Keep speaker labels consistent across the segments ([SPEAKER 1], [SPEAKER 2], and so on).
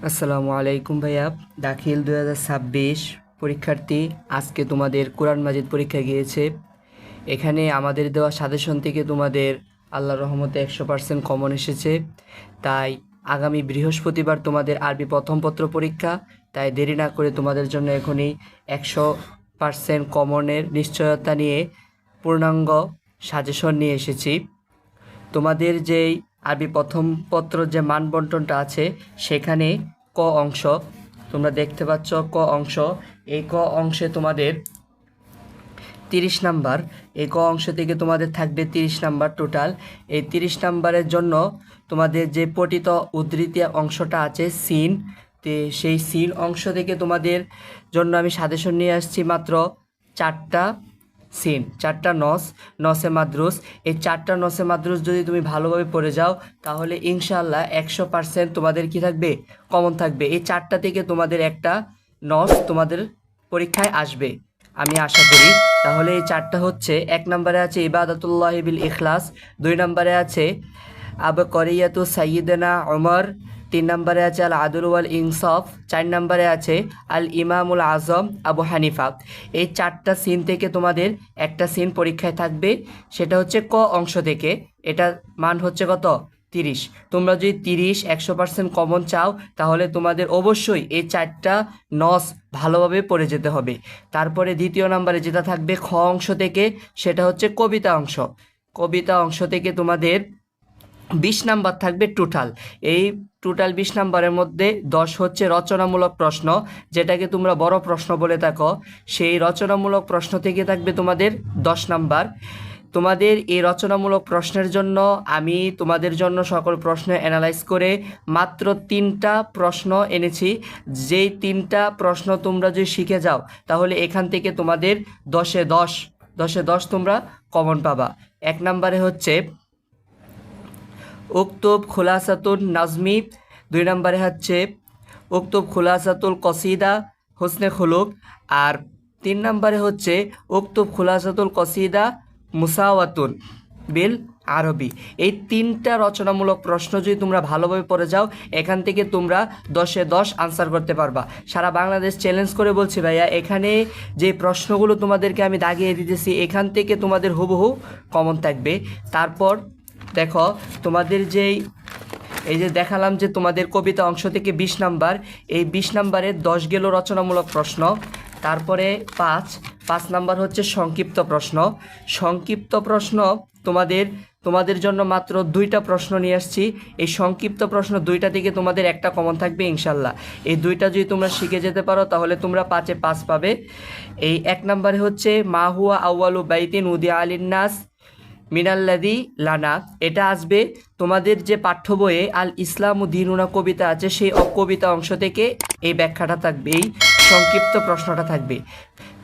[SPEAKER 1] আসসালামু আলাইকুম ভাইয়া। দাখিল 2026 পরীক্ষার্থী, আজকে তোমাদের কোরআন মাজিদ পরীক্ষা গিয়েছে। এখানে আমাদের দেওয়া সাজেশন থেকে তোমাদের আল্লাহর রহমতে 100% কমন এসেছে। তাই আগামী বৃহস্পতিবার তোমাদের আরবি প্রথম পত্র পরীক্ষা। তাই দেরি না করে তোমাদের জন্য এখনই 100% কমনের নিশ্চয়তা নিয়ে পূর্ণাঙ্গ সাজেশন নিয়ে এসেছি। তোমাদের যেই আরবি প্রথম পত্র যে মান বন্টনটা আছে, সেখানে ক অংশ তোমরা দেখতে পাচ্ছ। ক অংশ, এই ক অংশে তোমাদের 30 নাম্বার। এই ক অংশ থেকে তোমাদের থাকবে 30 নাম্বার টোটাল। এই 30 নাম্বারের জন্য তোমাদের যে পঠিত উদ্ধৃতি অংশটা আছে সিন, সেই সিন অংশ থেকে তোমাদের জন্য আমি সাজেশন নিয়ে আসছি মাত্র 4টা সিন, 4টা নসে মাদ্রুস। এই 4টা নসে মাদ্রুস যদি তুমি ভালোভাবে পড়ে যাও, তাহলে ইনশাআল্লাহ 100% তোমাদের কি থাকবে, কমন থাকবে। এই 4টা থেকে তোমাদের একটা নস তোমাদের পরীক্ষায় আসবে আমি আশা করি। তাহলে এই 4টা হচ্ছে, 1 নম্বরে আছে ইবাদাতুল্লাহ বিল ইখলাস, 2 নম্বরে আছে আবকরিয়াতু সাইয়্যিদিনা উমর, 3 নম্বরে আছে আল আদল ওয়াল ইনসাফ, 4 নম্বরে আছে আল ইমামুল আজম আবু হানিফা। এই 4টা সিন থেকে তোমাদের একটা সিন পরীক্ষায় থাকবে, সেটা হচ্ছে ক অংশ থেকে। এটা মান হচ্ছে কত, 30। তোমরা যদি 100% কমন চাও, তাহলে তোমাদের অবশ্যই এই 4টা নস ভালোভাবে পড়ে যেতে হবে। তারপরে দ্বিতীয় নম্বরে যেটা থাকবে খ অংশ থেকে, সেটা হচ্ছে কবিতা অংশ। কবিতা অংশ থেকে তোমাদের 20 নাম্বার থাকবে টোটাল। এই টোটাল 20 নাম্বারের মধ্যে 10 হচ্ছে রচনামূলক প্রশ্ন, যেটাকে তোমরা বড় প্রশ্ন বলে থাকো। সেই রচনামূলক প্রশ্ন থেকে থাকবে তোমাদের 10 নাম্বার। তোমাদের এই রচনামূলক প্রশ্নের জন্য আমি তোমাদের জন্য সকল প্রশ্ন অ্যানালাইজ করে মাত্র 3টা প্রশ্ন এনেছি। যেই 3টা প্রশ্ন তোমরা যদি শিখে যাও, তাহলে এখান থেকে তোমাদের 10-এ 10 তোমরা কমন পাবা। 1 নম্বরে হচ্ছে উক্তুব খুলাসাতুন নাজমি, 2 নম্বরে হচ্ছে উক্তুব খুলাসাতুল কসিদা হুসনে খুলুক, আর 3 নম্বরে হচ্ছে উক্তুব খুলাসাতুল কসিদা মুসাওয়াতুন বিল আরবি। এই 3টা রচনামূলক প্রশ্ন যদি তোমরা ভালোভাবে পড়ে যাও, এখান থেকে তোমরা 10-এ 10 আনসার করতে পারবা। সারা বাংলাদেশ চ্যালেঞ্জ করে বলছি ভাইয়া, এখানে যে প্রশ্নগুলো তোমাদেরকে আমি দাগিয়ে দিতেছি, এখান থেকে তোমাদের হুবহু কমন থাকবে। তারপর দেখো, তোমাদের এই যে দেখালাম যে তোমাদের কবিতা অংশ থেকে 20 নাম্বার, এই 20 নাম্বারে 10 গেল রচনামূলক প্রশ্ন। তারপরে 5 নাম্বার হচ্ছে সংক্ষিপ্ত প্রশ্ন। সংক্ষিপ্ত প্রশ্ন তোমাদের জন্য মাত্র 2টা প্রশ্ন নিয়ে আসছি। এই সংক্ষিপ্ত প্রশ্ন 2টা থেকে তোমাদের একটা কমন থাকবে ইনশাল্লাহ। এই 2টা যদি তোমরা শিখে যেতে পারো, তাহলে তোমরা 5-এ 5 পাবে। এই 1 নম্বরে হচ্ছে মা হুয়া আউয়ালু বাইতিন উদিয়া আলিন্নাস মিনাল্লাদি লানা। এটা আসবে তোমাদের যে পাঠ্য বইয়ে আল ইসলাম ও দিনুনা কবিতা আছে, সেই কবিতা অংশ থেকে এই ব্যাখ্যাটা থাকবে, এই সংক্ষিপ্ত প্রশ্নটা থাকবে।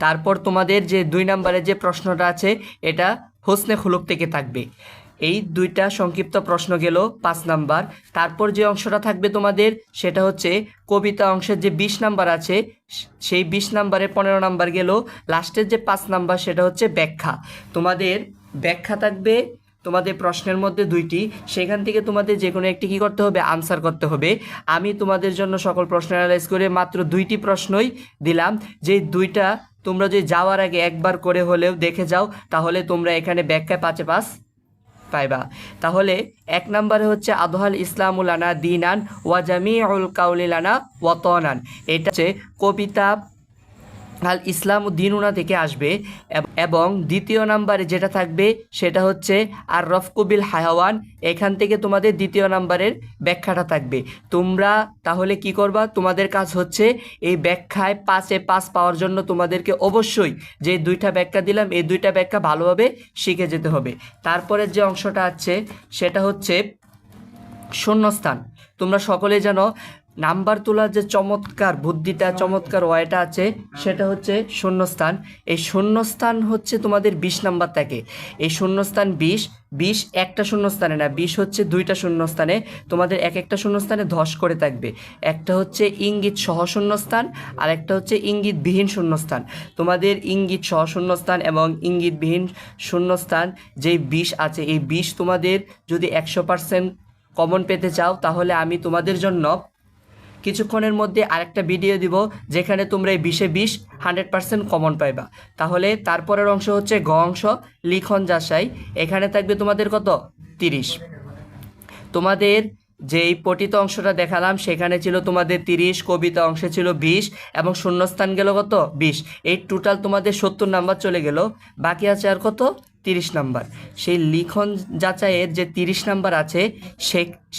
[SPEAKER 1] তারপর তোমাদের যে 2 নম্বরের যে প্রশ্নটা আছে, এটা হোসনে খুলুক থেকে থাকবে। এই 2টা সংক্ষিপ্ত প্রশ্ন গেল 5 নাম্বার। তারপর যে অংশটা থাকবে তোমাদের, সেটা হচ্ছে কবিতা অংশের যে 20 নাম্বার আছে, সেই 20 নাম্বারে 15 নাম্বার গেল। লাস্টের যে 5 নাম্বার, সেটা হচ্ছে ব্যাখ্যা। তোমাদের ব্যাখ্যা থাকবে তোমাদের প্রশ্নের মধ্যে 2টি, সেখান থেকে তোমাদের যে কোনো একটি কী করতে হবে, আনসার করতে হবে। আমি তোমাদের জন্য সকল প্রশ্ন অ্যানালাইজ করে মাত্র 2টি প্রশ্নই দিলাম। যে 2টা তোমরা যদি যাওয়ার আগে একবার করে হলেও দেখে যাও, তাহলে তোমরা এখানে ব্যাখ্যায় 5-এ 5 পাইবা। তাহলে 1 নম্বরে হচ্ছে আদহাল ইসলামুল আনা দিনান ওয়া জামিউল কাউলিলানা ওয়াতনান। এটা হচ্ছে কবিতা আল ইসলাম দিনুনা থেকে আসবে। এবং 2য় নাম্বারে যেটা থাকবে, সেটা হচ্ছে আর রফকুবিল হায়াওয়ান। এখান থেকে তোমাদের 2য় নাম্বারের ব্যাখ্যাটা থাকবে। তোমরা তাহলে কি করবা, তোমাদের কাজ হচ্ছে এই ব্যাখ্যায় 5-এ 5 পাওয়ার জন্য তোমাদেরকে অবশ্যই যে 2টা ব্যাখ্যা দিলাম, এই 2টা ব্যাখ্যা ভালোভাবে শিখে যেতে হবে। তারপরের যে অংশটা আছে, সেটা হচ্ছে শূন্যস্থান। তোমরা সকলে জানো নাম্বার তোলার যে চমৎকার বুদ্ধিটা, চমৎকার ওয়াইটা আছে, সেটা হচ্ছে শূন্যস্থান। এই শূন্যস্থান হচ্ছে তোমাদের 20 নাম্বার থাকে। এই শূন্যস্থান 20 একটা শূন্যস্থানে না, 20 হচ্ছে 2টা শূন্যস্থানে। তোমাদের একটা শূন্যস্থানে 10 করে থাকবে। একটা হচ্ছে ইঙ্গিত সহ শূন্যস্থান, আর একটা হচ্ছে ইঙ্গিতবিহীন শূন্যস্থান। তোমাদের ইঙ্গিত সহ শূন্যস্থান এবং ইঙ্গিতবিহীন শূন্যস্থান যেই 20 আছে, এই 20 তোমাদের যদি 100% কমন পেতে চাও, তাহলে আমি তোমাদের জন্য কিছুক্ষণের মধ্যে আরেকটা ভিডিও দিব যেখানে তোমরা এই 20-এ 20 100% কমন পাইবা। তাহলে তারপরের অংশ হচ্ছে গ অংশ, লিখন যাচাই। এখানে থাকবে তোমাদের কত? 30। তোমাদের যেই পঠিত অংশটা দেখালাম সেখানে ছিল তোমাদের 30, কবিতা অংশে ছিল 20 এবং শূন্যস্থান গেল কত? 20। এই টোটাল তোমাদের 70 নাম্বার চলে গেল। বাকি আছে আর কত? 30 নাম্বার। সেই লিখন যাচাইয়ের যে 30 নাম্বার আছে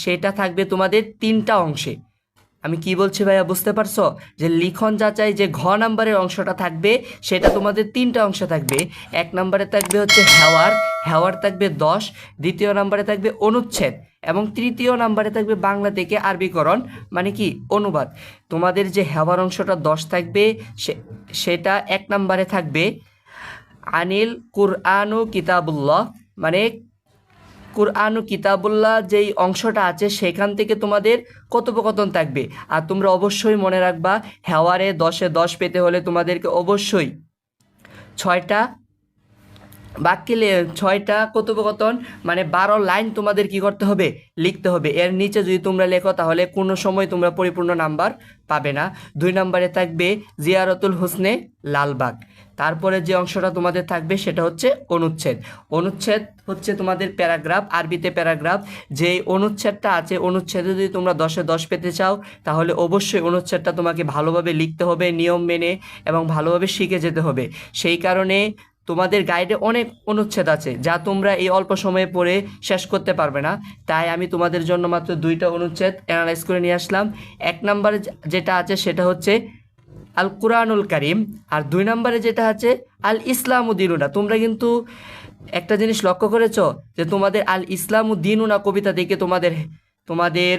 [SPEAKER 1] সেটা থাকবে তোমাদের 3টা অংশে। আমি কি বলছি ভাইয়া, বুঝতে পারছো? যে লিখন যাচাই যে ঘ নাম্বারের অংশটা থাকবে সেটা তোমাদের 3টা অংশ থাকবে। 1 নম্বরে থাকবে হচ্ছে হেওয়ার থাকবে 10, দ্বিতীয় নম্বরে থাকবে অনুচ্ছেদ এবং তৃতীয় নম্বরে থাকবে বাংলা থেকে আরবিকরণ, মানে কি অনুবাদ। তোমাদের যে হেওয়ার অংশটা 10 থাকবে সেটা 1 নম্বরে থাকবে আনিল কুরআনু কিতাবুল্লাহ, মানে কুরআন ও কিতাবুল্লাহ যেই অংশটা আছে সেখান থেকে তোমাদের কথোপকথন থাকবে। আর তোমরা অবশ্যই মনে রাখবা, হেওয়ারে 10-এ 10 পেতে হলে তোমাদেরকে অবশ্যই 6টা বাক্যে 6টা কথোপকথন মানে 12 লাইন তোমাদের কি করতে হবে? লিখতে হবে। এর নিচে যদি তোমরা লেখো তাহলে কোনো সময় তোমরা পরিপূর্ণ নাম্বার পাবে না। 2 নম্বরে থাকবে জিয়ারতুল হুসনে লালবাগ। তারপরে যে অংশটা তোমাদের থাকবে সেটা হচ্ছে অনুচ্ছেদ হচ্ছে তোমাদের প্যারাগ্রাফ, আরবিতে প্যারাগ্রাফ। যেই অনুচ্ছেদটা আছে অনুচ্ছেদে যদি তোমরা 10-এ 10 পেতে চাও তাহলে অবশ্যই অনুচ্ছেদটা তোমাকে ভালোভাবে লিখতে হবে, নিয়ম মেনে এবং ভালোভাবে শিখে যেতে হবে। সেই কারণে তোমাদের গাইডে অনেক অনুচ্ছেদ আছে যা তোমরা এই অল্প সময়ে পড়ে শেষ করতে পারবে না। তাই আমি তোমাদের জন্য মাত্র 2টা অনুচ্ছেদ অ্যানালাইজ করে নিয়ে আসলাম। 1 নম্বরে যেটা আছে সেটা হচ্ছে আল কুরআনুল কারিম, আর 2 নম্বরে যেটা আছে আল ইসলামু দিনুনা। তোমরা কিন্তু একটা জিনিস লক্ষ্য করেছো যে তোমাদের আল ইসলামু দিনুনা কবিতা থেকে তোমাদের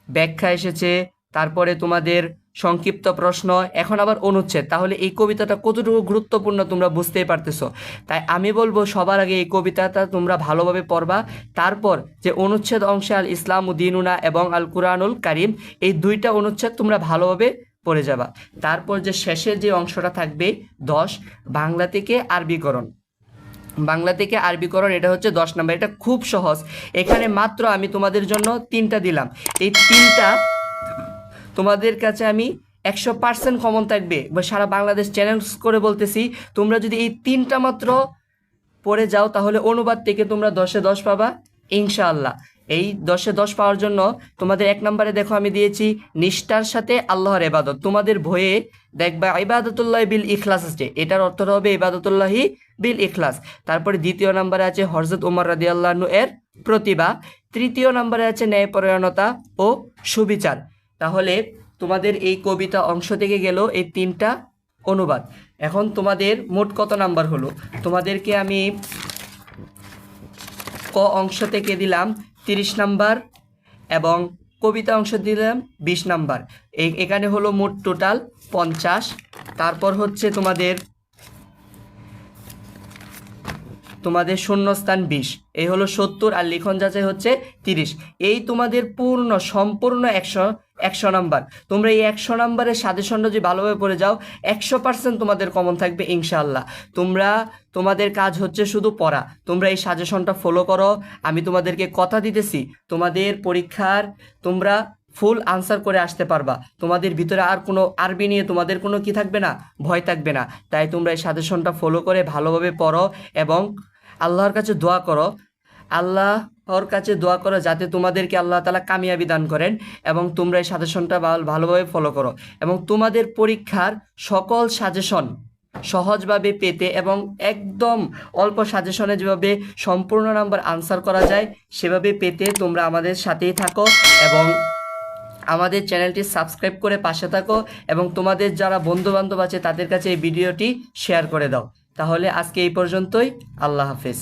[SPEAKER 1] ব্যাখ্যা এসেছে, তারপরে তোমাদের সংক্ষিপ্ত প্রশ্ন, এখন আবার অনুচ্ছেদ। তাহলে এই কবিতাটা কতটুকু গুরুত্বপূর্ণ তোমরা বুঝতেই পারতেছো। তাই আমি বলবো সবার আগে এই কবিতাটা তোমরা ভালোভাবে পড়বা, তারপর যে অনুচ্ছেদ অংশে আল ইসলামু দিনুনা এবং আল কুরআনুল কারিম এই 2টা অনুচ্ছেদ তোমরা ভালোভাবে পড়ে যাবা। তারপর যে শেষের যে অংশটা থাকবে 10, বাংলা থেকে আরবিকরণ। এটা হচ্ছে 10 নম্বর। এটা খুব সহজ। এখানে মাত্র আমি তোমাদের জন্য 3টা দিলাম। এই 3টা তোমাদের কাছে আমি 100% কমন থাকবে, বা সারা বাংলাদেশ চ্যালেঞ্জ করে বলতেছি, তোমরা যদি এই 3টা মাত্র পড়ে যাও তাহলে অনুবাদ থেকে তোমরা 10-এ 10 পাবা ইনশাআল্লাহ। এই 10-এ 10 পাওয়ার জন্য তোমাদের 1 নম্বরে দেখো আমি দিয়েছি নিষ্ঠার সাথে আল্লাহর ইবাদত। তোমাদের বইয়ে দেখবা ইবাদতুল্লাহি বিল ইখলাস আছে, এটার অর্থটা হবে ইবাদতুল্লাহি বিল ইখলাস। তারপরে 2য় নম্বরে আছে হযরত ওমর রাদিয়াল্লাহু আনহু এর প্রতিভা। 3য় নম্বরে আছে ন্যায়পরায়ণতা ও সুবিচার। তাহলে তোমাদের এই কবিতা অংশ থেকে গেল এই 3টা অনুবাদ। এখন তোমাদের মোট কত নাম্বার হলো? তোমাদেরকে আমি ক অংশ থেকে দিলাম 30 নাম্বার এবং কবিতা অংশ দিলাম 20 নাম্বার। এখানে হলো মোট টোটাল 50। তারপর হচ্ছে তোমাদের শূন্যস্থান 20, এই হলো 70, আর লিখন যাচাই হচ্ছে 30। এই তোমাদের সম্পূর্ণ 100 নাম্বার। তোমরা এই 100 নাম্বারের সাজেশনটা যদি ভালোভাবে পড়ে যাও 100% তোমাদের কমন থাকবে ইনশাআল্লাহ। তোমাদের কাজ হচ্ছে শুধু পড়া। তোমরা এই সাজেশনটা ফলো করো। আমি তোমাদেরকে কথা দিতেছি তোমাদের পরীক্ষার তোমরা ফুল আনসার করে আসতে পারবা। তোমাদের ভিতরে আর কোনো আরবি নিয়ে তোমাদের কোনো কি থাকবে না, ভয় থাকবে না। তাই তোমরা এই সাজেশনটা ফলো করে ভালোভাবে পড়ো এবং আল্লাহর কাছে দোয়া করো যাতে তোমাদেরকে আল্লাহ তাআলা কামিয়াবি দান করেন, এবং তোমরা এই সাজেশনটা ভালোভাবে ফলো করো এবং তোমাদের পরীক্ষার সকল সাজেশন সহজভাবে পেতে এবং একদম অল্প সাজেশনে যেভাবে সম্পূর্ণ নাম্বার আনসার করা যায় সেভাবে পেতে তোমরা আমাদের সাথেই থাকো এবং আমাদের চ্যানেলটি সাবস্ক্রাইব করে পাশে থাকো এবং তোমাদের যারা বন্ধুবান্ধব আছে তাদের কাছে এই ভিডিওটি শেয়ার করে দাও। তাহলে আজকে এই পর্যন্তই। আল্লাহ হাফেজ।